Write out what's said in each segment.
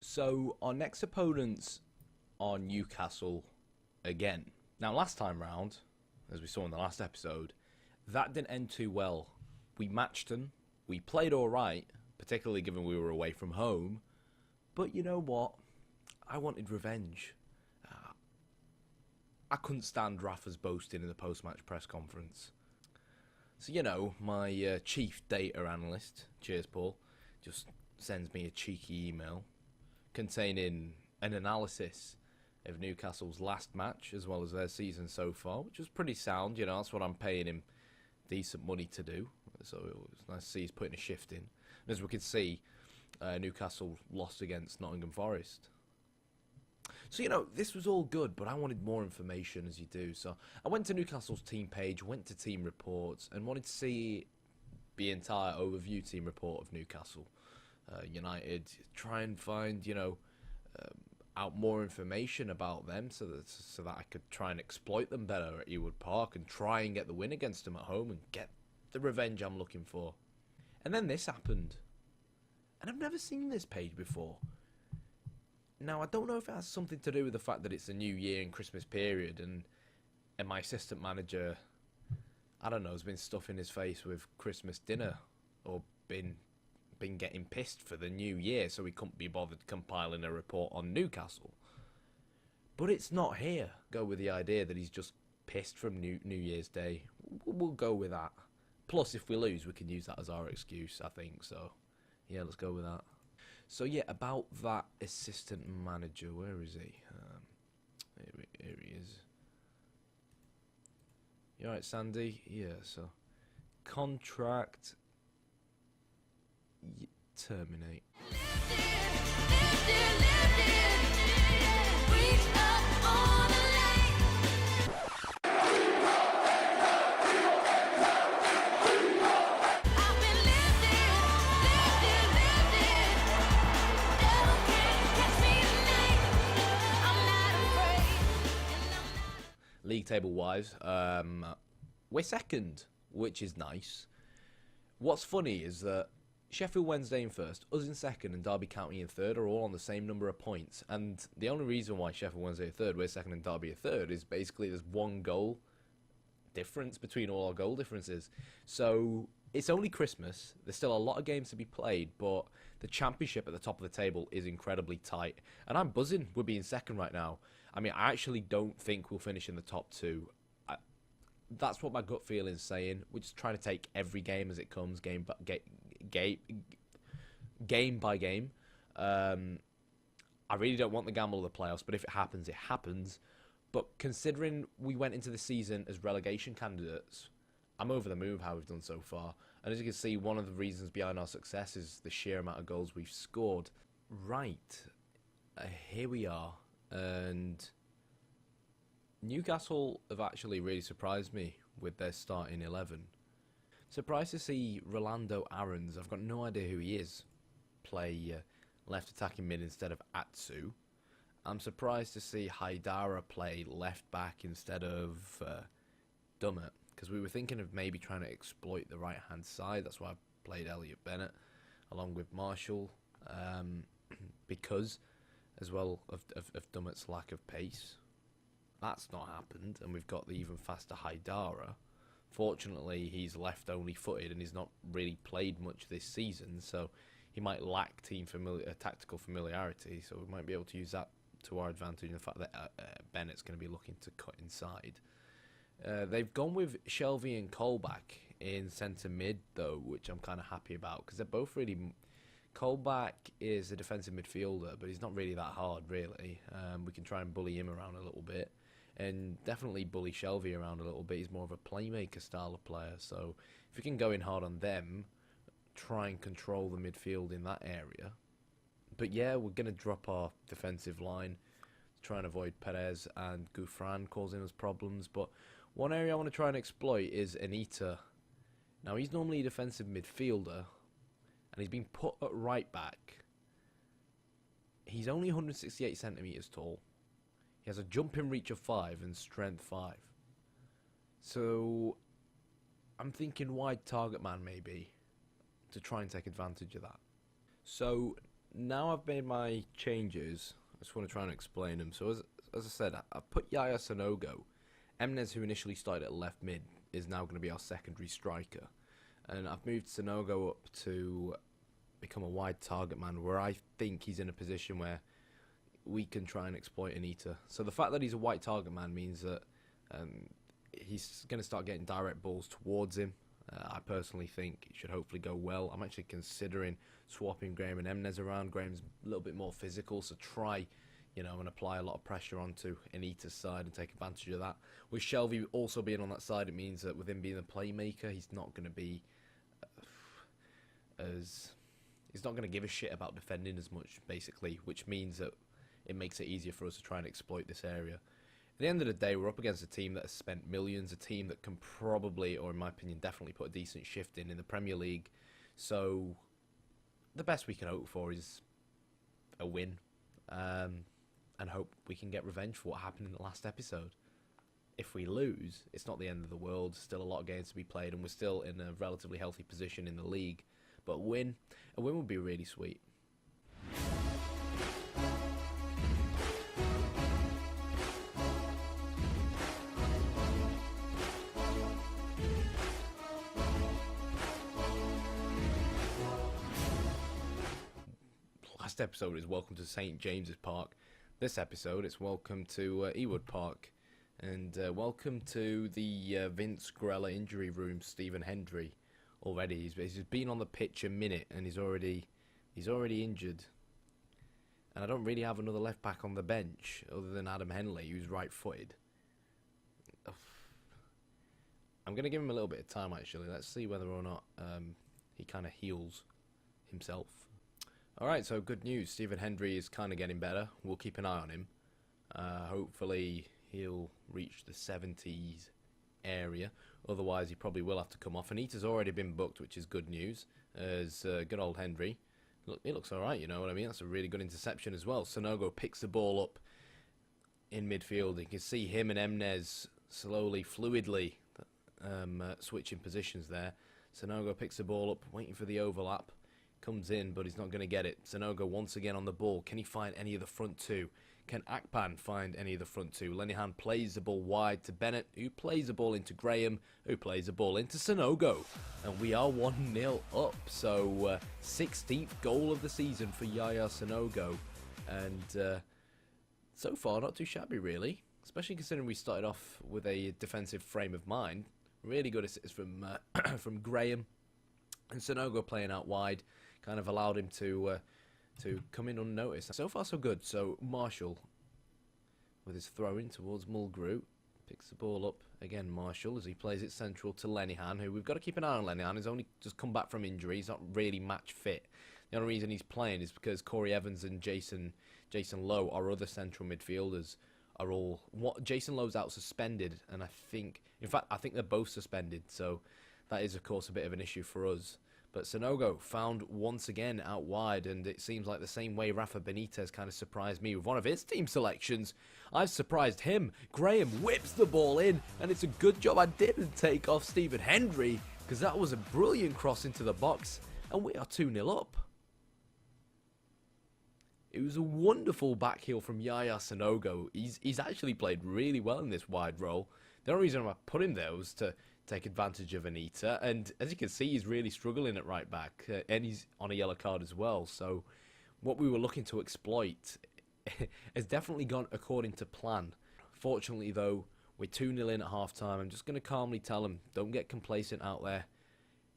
So our next opponents are Newcastle again. Now last time round, as we saw in the last episode, that didn't end too well. We matched them, we played alright, particularly given we were away from home, but you know what? I wanted revenge. I couldn't stand Rafa's boasting in the post-match press conference. So my chief data analyst, cheers Paul, just sends me a cheeky email containing an analysis of Newcastle's last match as well as their season so far, which was pretty sound. That's what I'm paying him decent money to do. So it was nice to see he's putting a shift in. And as we can see, Newcastle lost against Nottingham Forest. So, this was all good, but I wanted more information, as you do. So I went to Newcastle's team page, went to team reports, and wanted to see the entire overview team report of Newcastle United, try and find, out more information about them so that I could try and exploit them better at Ewood Park and try and get the win against them at home and get the revenge I'm looking for. And then this happened. And I've never seen this page before. Now, I don't know if it has something to do with the fact that it's a new year and Christmas period and my assistant manager, I don't know, has been stuffing his face with Christmas dinner or been getting pissed for the new year, so he couldn't be bothered compiling a report on Newcastle. But it's not here. Go with the idea that he's just pissed from New Year's Day. We'll go with that. Plus, if we lose, we can use that as our excuse, I think. So, yeah, let's go with that. So, yeah, about that assistant manager, where is he? Here he is. You alright, Sandy? Yeah, so, contract... terminate. League table wise, we're second, which is nice. What's funny is that Sheffield Wednesday in first, us in second, and Derby County in third are all on the same number of points. And the only reason why Sheffield Wednesday are third, we're second, and Derby are third is basically there's one goal difference between all our goal differences. So it's only Christmas. There's still a lot of games to be played, but the championship at the top of the table is incredibly tight. And I'm buzzing we're being second right now. I mean, I actually don't think we'll finish in the top two. That's what my gut feeling is saying. We're just trying to take every game as it comes, game by game. I really don't want the gamble of the playoffs, but if it happens, it happens. But considering we went into the season as relegation candidates, I'm over the moon how we've done so far. And as you can see, one of the reasons behind our success is the sheer amount of goals we've scored. Right, here we are. And Newcastle have actually really surprised me with their starting 11. Surprised to see Rolando Aarons, I've got no idea who he is, play left attacking mid instead of Atsu. I'm surprised to see Haidara play left back instead of Dummett, because we were thinking of maybe trying to exploit the right hand side. That's why I played Elliot Bennett along with Marshall, because as well of Dummett's lack of pace. That's not happened, and we've got the even faster Haidara. Fortunately, he's left-only footed and he's not really played much this season, so he might lack tactical familiarity, so we might be able to use that to our advantage in the fact that Bennett's going to be looking to cut inside. They've gone with Shelvey and Colback in centre mid, though, which I'm kind of happy about, because they're both really... Colback is a defensive midfielder, but he's not really that hard, really. We can try and bully him around a little bit. And definitely bully Shelvey around a little bit. He's more of a playmaker style of player. So if we can go in hard on them, try and control the midfield in that area. But yeah, we're going to drop our defensive line to try and avoid Perez and Gouffran causing us problems. But one area I want to try and exploit is Anita. Now, he's normally a defensive midfielder, and he's been put at right back. He's only 168 centimetres tall. He has a jumping reach of 5 and strength 5. So I'm thinking wide target man maybe to try and take advantage of that. So now I've made my changes, I just want to try and explain them. So as I said, I put Yaya Sanogo. Emnes, who initially started at left mid, is now going to be our secondary striker. And I've moved Sanogo up to become a wide target man, where I think he's in a position where we can try and exploit Anita. So the fact that he's a white target man means that he's going to start getting direct balls towards him. I personally think it should hopefully go well. I'm actually considering swapping Graham and Emnes around. Graham's a little bit more physical, so try, and apply a lot of pressure onto Anita's side and take advantage of that. With Shelby also being on that side, it means that with him being a playmaker, he's not going to be he's not going to give a shit about defending as much, basically, which means that it makes it easier for us to try and exploit this area. At the end of the day, we're up against a team that has spent millions, a team that can probably, or in my opinion, definitely put a decent shift in the Premier League. So the best we can hope for is a win, and hope we can get revenge for what happened in the last episode. If we lose, it's not the end of the world. Still a lot of games to be played, and we're still in a relatively healthy position in the league. But a win would be really sweet. Last episode is welcome to St. James's Park. This episode, it's welcome to Ewood Park. And welcome to the Vince Grella injury room, Stephen Hendry. Already, he's been on the pitch a minute and he's already injured. And I don't really have another left back on the bench other than Adam Henley, who's right-footed. I'm going to give him a little bit of time, actually. Let's see whether or not he kind of heals himself. Alright, so good news. Stephen Hendry is kind of getting better. We'll keep an eye on him. Hopefully he'll reach the 70s area. Otherwise, he probably will have to come off. Anita's already been booked, which is good news. As good old Hendry. Look, he looks alright, you know what I mean? That's a really good interception as well. Sanogo picks the ball up in midfield. You can see him and Emnes slowly, fluidly switching positions there. Sanogo picks the ball up, waiting for the overlap. Comes in, but he's not going to get it. Sanogo once again on the ball. Can he find any of the front two? Can Akpan find any of the front two? Lenihan plays the ball wide to Bennett, who plays the ball into Graham, who plays the ball into Sanogo. And we are 1-0 up. So 16th goal of the season for Yaya Sanogo. And so far, not too shabby, really. Especially considering we started off with a defensive frame of mind. Really good assists from from Graham. And Sanogo playing out wide kind of allowed him to come in unnoticed. So far, so good. So Marshall, with his throw-in towards Mulgrew, picks the ball up. Again, Marshall, as he plays it central to Lenihan, who we've got to keep an eye on Lenihan. He's only just come back from injury. He's not really match fit. The only reason he's playing is because Corey Evans and Jason Lowe, our other central midfielders, are all... Jason Lowe's out suspended, and I think they're both suspended, so that is, of course, a bit of an issue for us. But Sanogo found once again out wide, and it seems like the same way Rafa Benitez kind of surprised me with one of his team selections, I've surprised him. Graham whips the ball in, and it's a good job I didn't take off Stephen Hendry, because that was a brilliant cross into the box, and we are 2-0 up. It was a wonderful back heel from Yaya Sanogo. He's actually played really well in this wide role. The only reason I put him there was to take advantage of Anita, and as you can see, he's really struggling at right back, and he's on a yellow card as well. So what we were looking to exploit has definitely gone according to plan. Fortunately, though, we're 2-0 in at half-time. I'm just going to calmly tell him, don't get complacent out there.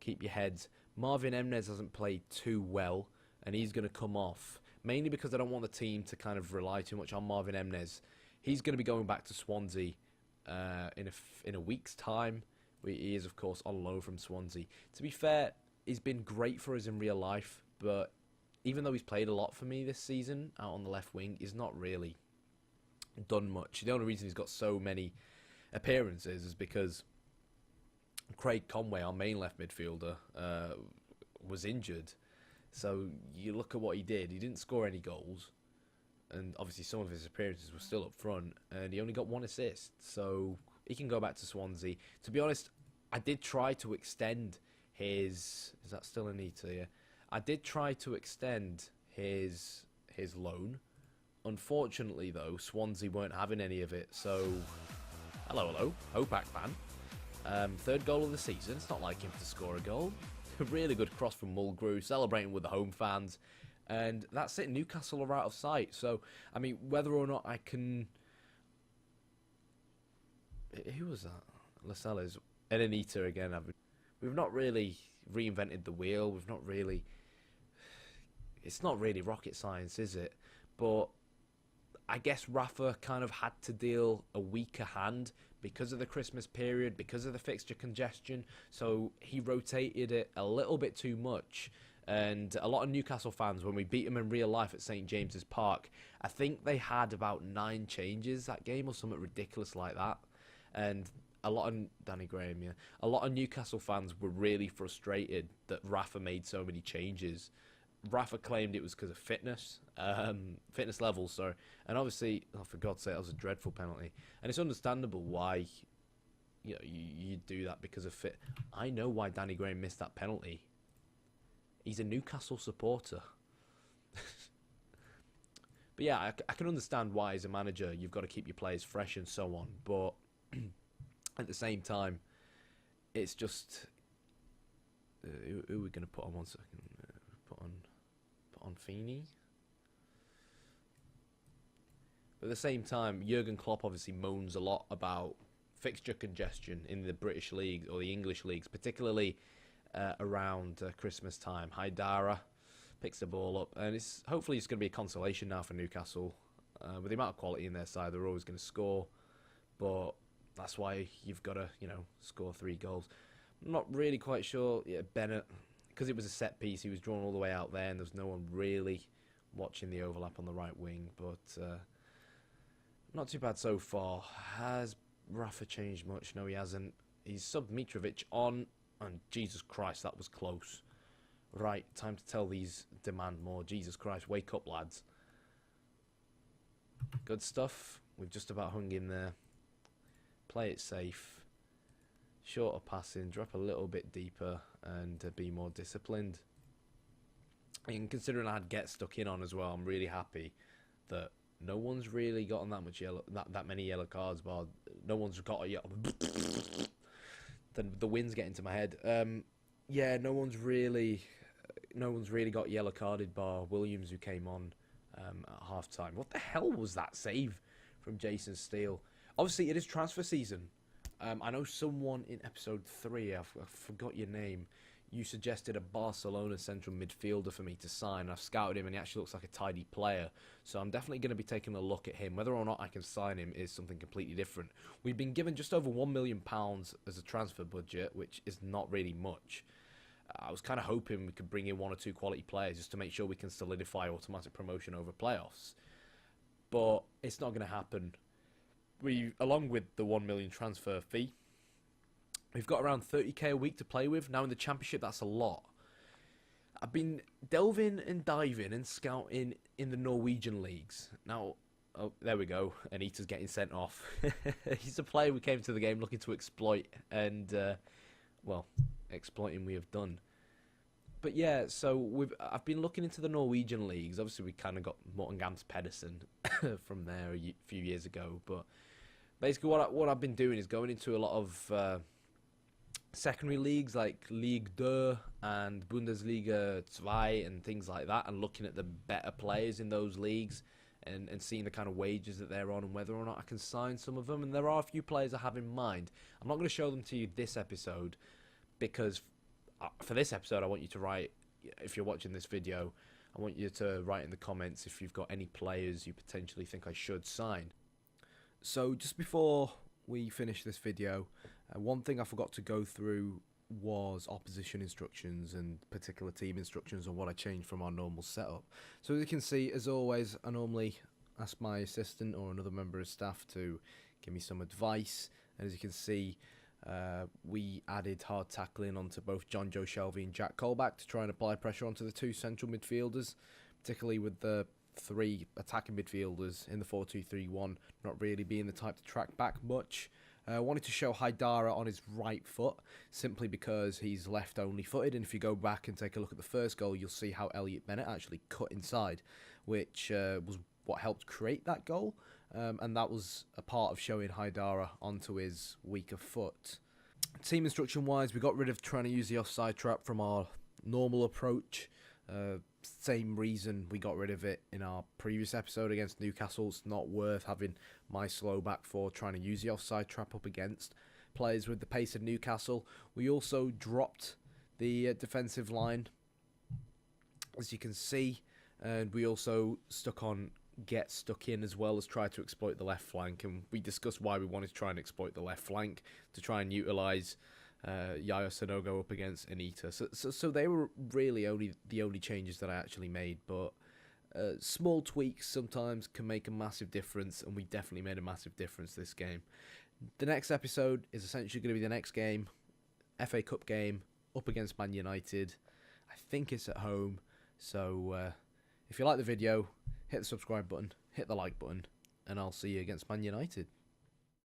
Keep your heads. Marvin Emnes hasn't played too well, and he's going to come off, mainly because I don't want the team to kind of rely too much on Marvin Emnes. He's going to be going back to Swansea in a week's time. He is, of course, on loan from Swansea. To be fair, he's been great for us in real life, but even though he's played a lot for me this season out on the left wing, he's not really done much. The only reason he's got so many appearances is because Craig Conway, our main left midfielder, was injured. So you look at what he did. He didn't score any goals, and obviously some of his appearances were still up front, and he only got 1 assist. So he can go back to Swansea. To be honest, I did try to extend his... Is that still Anita? Yeah. I did try to extend his loan. Unfortunately, though, Swansea weren't having any of it. So, hello, Hopak fan. Third goal of the season. It's not like him to score a goal. A really good cross from Mulgrew, celebrating with the home fans. And that's it. Newcastle are out of sight. So, I mean, whether or not I can... Who was that? Lascelles. And Anita again. We've not really reinvented the wheel. We've not really... It's not really rocket science, is it? But I guess Rafa kind of had to deal a weaker hand because of the Christmas period, because of the fixture congestion. So he rotated it a little bit too much. And a lot of Newcastle fans, when we beat them in real life at St. James's Park, I think they had about 9 changes that game or something ridiculous like that. And a lot of Danny Graham, yeah. A lot of Newcastle fans were really frustrated that Rafa made so many changes. Rafa claimed it was because of fitness levels, sorry. And obviously, oh, for God's sake, that was a dreadful penalty. And it's understandable why you do that because of fit. I know why Danny Graham missed that penalty. He's a Newcastle supporter. But yeah, I can understand why as a manager you've got to keep your players fresh and so on. But at the same time, it's just... who are we going to put on 1 second? Put on Feeney. But at the same time, Jurgen Klopp obviously moans a lot about fixture congestion in the British league or the English leagues, particularly around Christmas time. Haidara picks the ball up, and hopefully it's going to be a consolation now for Newcastle. With the amount of quality in their side, they're always going to score, but that's why you've got to, score 3 goals. I'm not really quite sure. Yeah, Bennett, because it was a set piece, he was drawn all the way out there, and there's no one really watching the overlap on the right wing. But not too bad so far. Has Rafa changed much? No, he hasn't. He's subbed Mitrovic on, and Jesus Christ, that was close. Right, time to tell these demand more. Jesus Christ, wake up, lads. Good stuff. We've just about hung in there. Play it safe. Shorter passing, drop a little bit deeper, and be more disciplined. And considering I had Get stuck in on as well, I'm really happy that no one's really gotten that many yellow cards, but no one's got a yellow. The wind's getting to my head. Yeah, no one's really got yellow carded bar Williams, who came on at half time. What the hell was that save from Jason Steele? Obviously, it is transfer season. I know someone in episode 3, I forgot your name, you suggested a Barcelona central midfielder for me to sign. I've scouted him and he actually looks like a tidy player. So I'm definitely going to be taking a look at him. Whether or not I can sign him is something completely different. We've been given just over £1 million as a transfer budget, which is not really much. I was kind of hoping we could bring in 1 or 2 quality players just to make sure we can solidify automatic promotion over playoffs. But it's not going to happen. Along with the 1 million transfer fee, we've got around 30k a week to play with. Now in the Championship, that's a lot. I've been delving and diving and scouting in the Norwegian leagues. Now, oh, there we go. Anita's getting sent off. He's a player we came to the game looking to exploit, and, well, exploiting we have done. But yeah, so I've been looking into the Norwegian leagues. Obviously, we kind of got Morten Gams Pedersen from there a few years ago, but basically, what I've been doing is going into a lot of secondary leagues like Ligue 2 and Bundesliga 2 and things like that, and looking at the better players in those leagues and seeing the kind of wages that they're on and whether or not I can sign some of them. And there are a few players I have in mind. I'm not going to show them to you this episode because for this episode, I want you to write, if you're watching this video, I want you to write in the comments if you've got any players you potentially think I should sign. So just before we finish this video, one thing I forgot to go through was opposition instructions and particular team instructions on what I changed from our normal setup. So as you can see, as always, I normally ask my assistant or another member of staff to give me some advice. And as you can see, we added hard tackling onto both John Joe Shelby and Jack Colback to try and apply pressure onto the 2 central midfielders, particularly with the 3 attacking midfielders in the 4-2-3-1 not really being the type to track back much. Wanted to show Haidara on his right foot, simply because he's left-only footed, and if you go back and take a look at the first goal, you'll see how Elliot Bennett actually cut inside, which was what helped create that goal, and that was a part of showing Haidara onto his weaker foot. Team instruction-wise, we got rid of trying to use the offside trap from our normal approach. Same reason we got rid of it in our previous episode against Newcastle. It's not worth having my slow back four trying to use the offside trap up against players with the pace of Newcastle. We also dropped the defensive line, as you can see, and we also stuck in as well as try to exploit the left flank, and we discussed why we wanted to try and exploit the left flank to try and utilise Yaya Sanogo up against Anita. So they were really the only changes that I actually made, but small tweaks sometimes can make a massive difference, and we definitely made a massive difference this game. The next episode is essentially going to be the next game, FA Cup game, up against Man United. I think it's at home, so if you like the video, hit the subscribe button, hit the like button, and I'll see you against Man United.